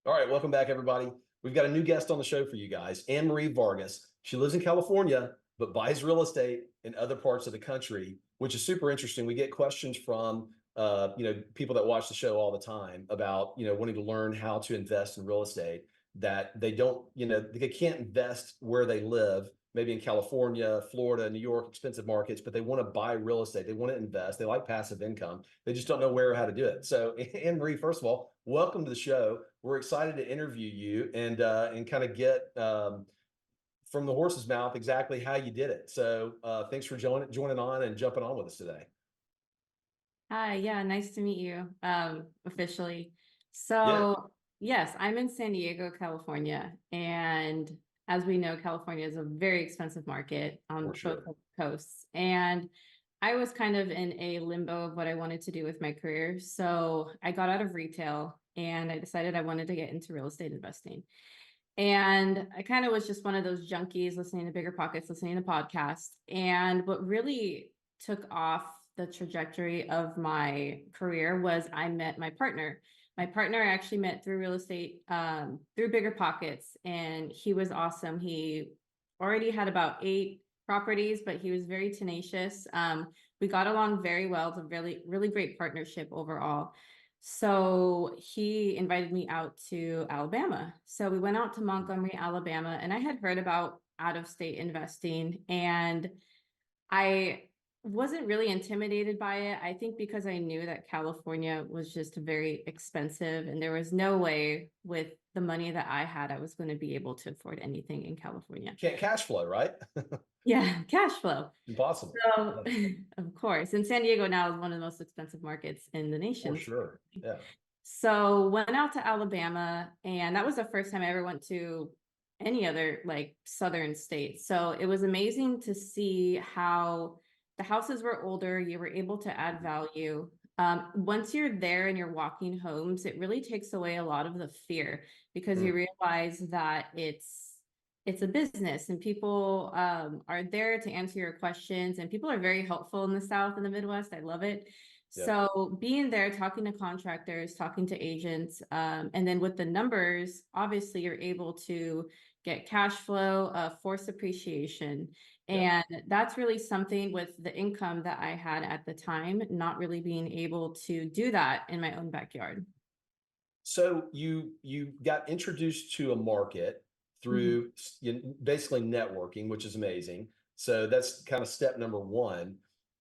All right, welcome back, everybody. We've got a new guest on the show for you guys, Anne Marie Vargas. She lives in California, but buys real estate in other parts of the country, which is super interesting. We get questions from people that watch the show all the time about wanting to learn how to invest in real estate. That they don't, they can't invest where they live, maybe in California, Florida, New York, expensive markets, but they want to buy real estate. They want to invest. They like passive income. They just don't know where or how to do it. So, Anne Marie, first of all, welcome to the show. We're excited to interview you and kind of get from the horse's mouth exactly how you did it. So, thanks for joining on and jumping on with us today. Hi, yeah, nice to meet you officially. Yeah, So, yes, I'm in San Diego, California, and as we know, California is a very expensive market on for both sure. coasts. And I was kind of in a limbo of what I wanted to do with my career. So, I got out of retail and I decided I wanted to get into real estate investing. And I kind of was just one of those junkies listening to Bigger Pockets, listening to podcasts. And what really took off the trajectory of my career was I met my partner. My partner I actually met through real estate, through Bigger Pockets, and he was awesome. He already had about 8 properties, but he was very tenacious. We got along very well. It's a really, really great partnership overall. So he invited me out to Alabama. So we went out to Montgomery, Alabama, and I had heard about out of state investing, and I wasn't really intimidated by it. I think because I knew that California was just very expensive and there was no way with the money that I had, I was going to be able to afford anything in California. Can't cash flow, right? Yeah, cash flow. Impossible. So, of course, and San Diego now is one of the most expensive markets in the For nation. sure. Yeah. So went out to Alabama, and that was the first time I ever went to any other like southern state. So it was amazing to see how the houses were older. You were able to add value. Once you're there and you're walking homes, it really takes away a lot of the fear because you Mm, realize that it's a business and people are there to answer your questions, and people are very helpful in the South and the Midwest. I love it. yeah. So being there, talking to contractors, talking to agents, and then with the numbers, obviously you're able to get cash flow, force appreciation. Yeah. And that's really something with the income that I had at the time, not really being able to do that in my own backyard. So you got introduced to a market Mhm. through basically networking, which is amazing. So that's kind of step number one.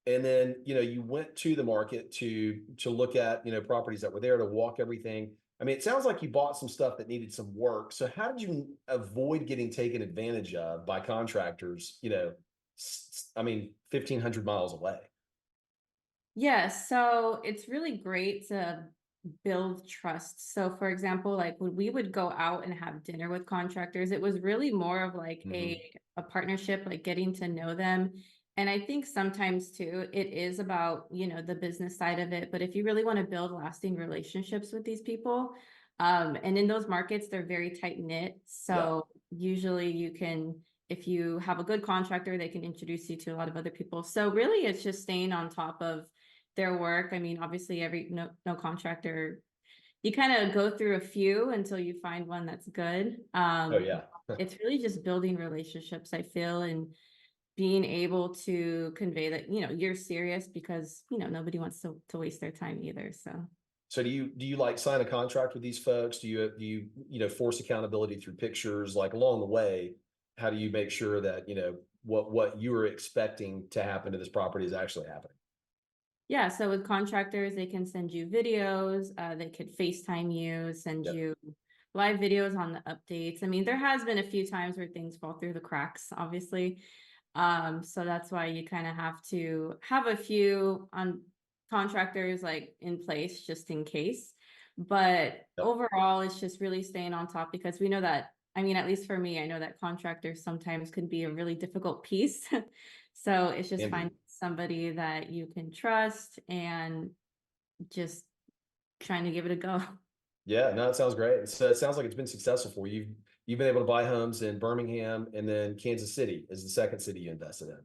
And then, you went to the market to look at, properties that were there to walk everything. I mean, it sounds like you bought some stuff that needed some work. So how did you avoid getting taken advantage of by contractors, I mean, 1,500 miles away? Yeah, so it's really great to build trust. So for example, like when we would go out and have dinner with contractors, it was really more of like Hmm. a partnership, like getting to know them. And I think sometimes too, it is about, the business side of it. But if you really want to build lasting relationships with these people, and in those markets, they're very tight knit. Yeah. So usually you can, if you have a good contractor, they can introduce you to a lot of other people. So really it's just staying on top of their work. I mean, obviously every no contractor, you kind of go through a few until you find one that's good. Oh, yeah. It's really just building relationships, I feel, and being able to convey that, you're serious because, nobody wants to waste their time either. So So do you like sign a contract with these folks? Do you force accountability through pictures like along the way? How do you make sure that, what you were expecting to happen to this property is actually happening? yeah, so with contractors, they can send you videos, they could FaceTime you, send Yep. you live videos on the updates. I mean, there has been a few times where things fall through the cracks, obviously. So that's why you kind of have to have a few on contractors like in place just in case. But Yep. overall, it's just really staying on top because we know that, I mean, at least for me, I know that contractors sometimes can be a really difficult piece. So it's just Can be. finding somebody that you can trust and just trying to give it a go. Yeah, no, it sounds great. So it sounds like it's been successful for you. You've been able to buy homes in Birmingham, and then Kansas City is the second city you invested in.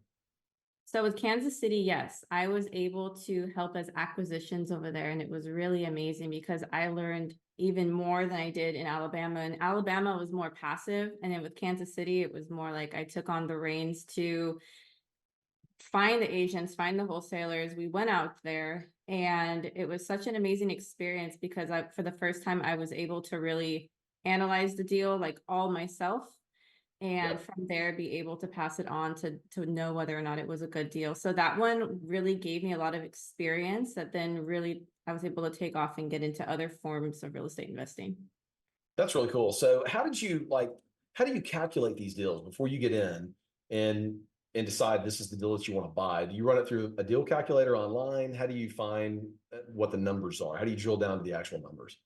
So with Kansas City, yes, I was able to help as acquisitions over there, and it was really amazing because I learned even more than I did in Alabama. And Alabama was more passive, and then with Kansas City, it was more like I took on the reins to find the agents, find the wholesalers. We went out there, and it was such an amazing experience because for the first time, I was able to really analyze the deal like all myself, and Yep. from there be able to pass it on to know whether or not it was a good deal. So that one really gave me a lot of experience that then really I was able to take off and get into other forms of real estate investing. That's really cool. So how do you calculate these deals before you get in and decide this is the deal that you want to buy? Do you run it through a deal calculator online? How do you find what the numbers are? How do you drill down to the actual numbers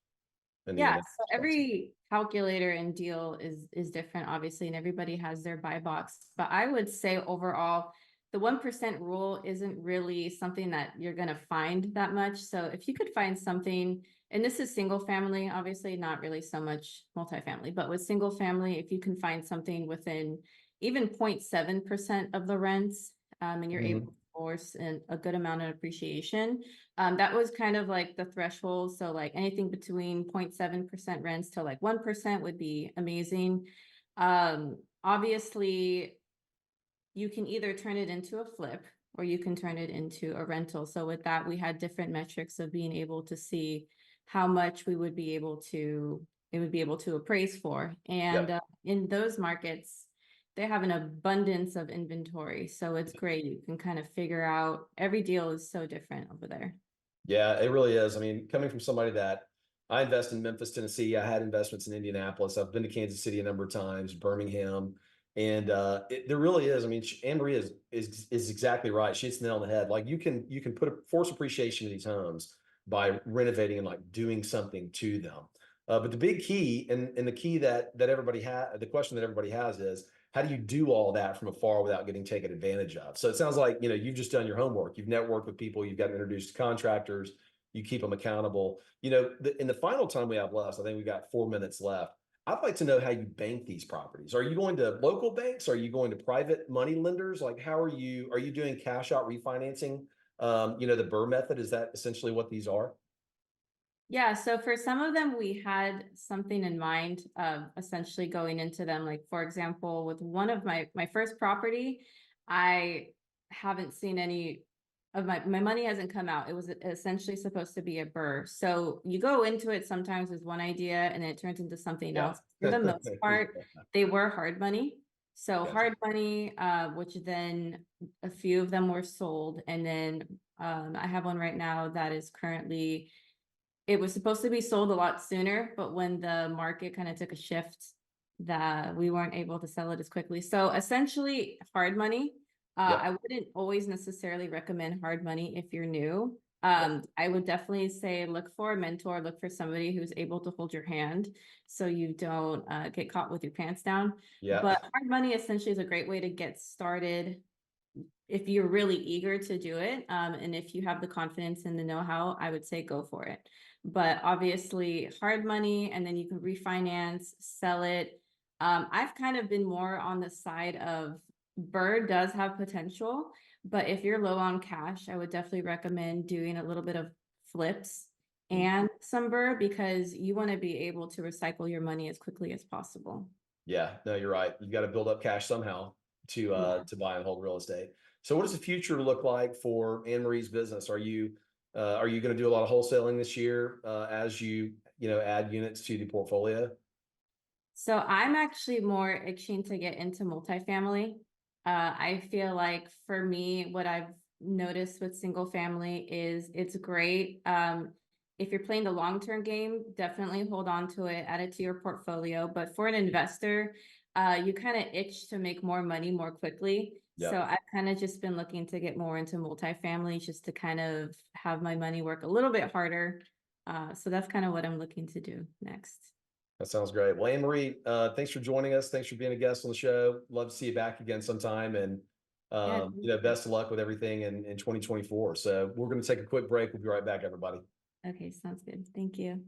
and the Yeah, analysis so process? every calculator and deal is different, obviously, and everybody has their buy box. But I would say overall, the 1% rule isn't really something that you're gonna find that much. So if you could find something, and this is single family, obviously, not really so much multifamily, but with single family, if you can find something within even 0.7% of the rents, and you're able to Mhm. force a good amount of appreciation, that was kind of like the threshold. So like anything between 0.7% rents to like 1% would be amazing. Obviously, you can either turn it into a flip or you can turn it into a rental. So with that, we had different metrics of being able to see how much we would be able to it would be able to appraise for. And Yep. in those markets, they have an abundance of inventory. So it's great. You can kind of figure out every deal is so different over there. Yeah, it really is. I mean, coming from somebody that I invest in Memphis, Tennessee, I had investments in Indianapolis. I've been to Kansas City a number of times, Birmingham, and there really is. I mean, Anne Marie is exactly right. She hits the nail on the head. Like you can put a force appreciation in these homes by renovating and like doing something to them. But the big key and the key that everybody has, the question that everybody has is how do you do all that from afar without getting taken advantage of? So it sounds like, you've just done your homework. You've networked with people, you've gotten introduced to contractors, you keep them accountable. In the final time we have left, I think we've got 4 minutes left. I'd like to know how you bank these properties. Are you going to local banks? Are you going to private money lenders? Like, are you doing cash out refinancing? The Burr method, is that essentially what these are? Yeah, so for some of them, we had something in mind of essentially going into them. Like, for example, with one of my first property, I haven't seen any of my money hasn't come out. It was essentially supposed to be a Burr. So you go into it sometimes with one idea and it turns into something Yeah. else. For the most part, they were hard money. So Gotcha. hard money, which then a few of them were sold. And then I have one right now that is currently it was supposed to be sold a lot sooner, but when the market kind of took a shift, that we weren't able to sell it as quickly. So essentially, hard money. I Yep. wouldn't always necessarily recommend hard money if you're new. Yep. I would definitely say look for a mentor, look for somebody who's able to hold your hand so you don't get caught with your pants down. Yeah. But hard money essentially is a great way to get started if you're really eager to do it, and if you have the confidence and the know-how, I would say go for it. But obviously, hard money, and then you can refinance, sell it. I've kind of been more on the side of Bird does have potential, but if you're low on cash, I would definitely recommend doing a little bit of flips Mm. and some Bird because you want to be able to recycle your money as quickly as possible. Yeah, no, you're right. You've got to build up cash somehow Yeah. to buy and hold real estate. So what does the future look like for Anne Marie's business? Are you going to do a lot of wholesaling this year as add units to the portfolio? So I'm actually more itching to get into multifamily. I feel like for me, what I've noticed with single family is it's great. If you're playing the long-term game, definitely hold on to it, add it to your portfolio. But for an investor, you kind of itch to make more money more quickly. So Yep. I've kind of just been looking to get more into multifamily just to kind of have my money work a little bit harder. So that's kind of what I'm looking to do next. That sounds great. Well, Anne Marie, thanks for joining us. Thanks for being a guest on the show. Love to see you back again sometime. And Yeah. best of luck with everything in 2024. So we're going to take a quick break. We'll be right back, everybody. Okay, sounds good. Thank you.